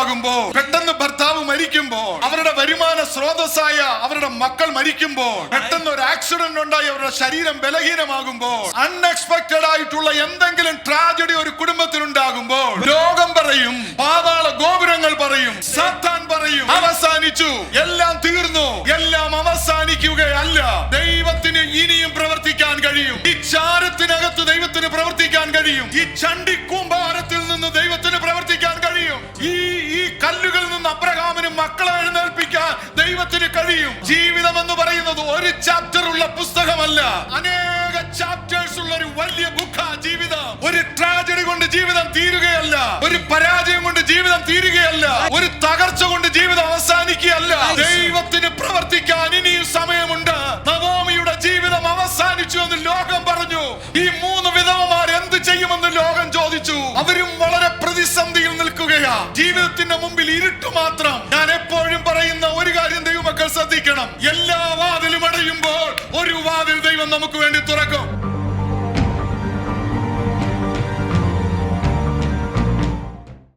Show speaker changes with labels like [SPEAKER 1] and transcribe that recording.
[SPEAKER 1] ബലഹീനമാകുമ്പോൾ, പെട്ടെന്ന് ഭർത്താവ് മരിക്കുമ്പോൾ, അവരുടെ വരുമാന സ്രോതസ്സായ അവരുടെ മക്കൾ മരിക്കുമ്പോൾ, പെട്ടെന്ന് ഒരു ആക്സിഡന്റ് ഉണ്ടായി അവരുടെ ശരീരം ബലഹീനമാകുമ്പോൾ, അൺഎക്സ്പെക്ടഡ് ആയിട്ടുള്ള എന്തെങ്കിലും ട്രാജഡി ഒരു കുടുംബത്തിൽ ഉണ്ടാകുമ്പോൾ, ലോകം പറയും, പാതാള ഗോപുരങ്ങൾ പറയും, സാത്താൻ പറയും അവസാനിച്ചു, എല്ലാം തീർന്നു. എല്ലാം അവസാനിക്കുകയല്ല. ദൈവത്തിന് ഇനിയും പ്രവർത്തിക്കാൻ കഴിയും. ഈ ചാരത്തിനകത്ത് ദൈവത്തിന് പ്രവർത്തിക്കാൻ കഴിയും. ഈ ചണ്ടിക്കൂമ്പാരത്തിൽ നിന്ന് ദൈവത്തിന് പ്രവർത്തിക്കാൻ കഴിയും. ഈ കല്ലുകളിൽ നിന്ന് അബ്രഹാമിന് മക്കളെ എഴുന്നേൽപ്പിക്കാൻ ദൈവത്തിന് കഴിയും. ജീവിതം എന്ന് പറയുന്നത് ഒരു ചാപ്റ്റർ ഉള്ള പുസ്തകമല്ല, അനേക ചാപ്റ്റേഴ്സ് ഉള്ള ഒരു വലിയ ബുക്കാ ജീവിതം. ഒരു ട്രാജഡി കൊണ്ട് ജീവിതം തീരുകയല്ല, ഒരു പരാജയം കൊണ്ട് ജീവിതം തീരുകയല്ല, ഒരു തകർച്ച കൊണ്ട് ജീവിതം അവസാനിക്കുകയല്ല. ദൈവത്തിന് പ്രവർത്തിക്കാൻ ഇനിയും സമയമുണ്ട്. നവോമിയുടെ ജീവിതം അവസാനിച്ചു എന്ന് ലോകം പറഞ്ഞു. ഈ 3 വിധവമാർ എന്ത് ചെയ്യുമെന്ന് ലോകം ചോദിച്ചു. അവരും വളരെ പ്രതിസന്ധിയിൽ നിൽക്കുകയാ. ജീവിതത്തിന്റെ മുമ്പിൽ ഇരുട്ട് മാത്രം. ഞാൻ എപ്പോഴും പറയുന്ന ഒരു കാര്യം ദൈവമക്കൾ ശ്രദ്ധിക്കണം. എല്ലാ വാതിലും അടയുമ്പോൾ ഒരു വാതിൽ ദൈവം നമുക്ക് വേണ്ടി തുറക്കും.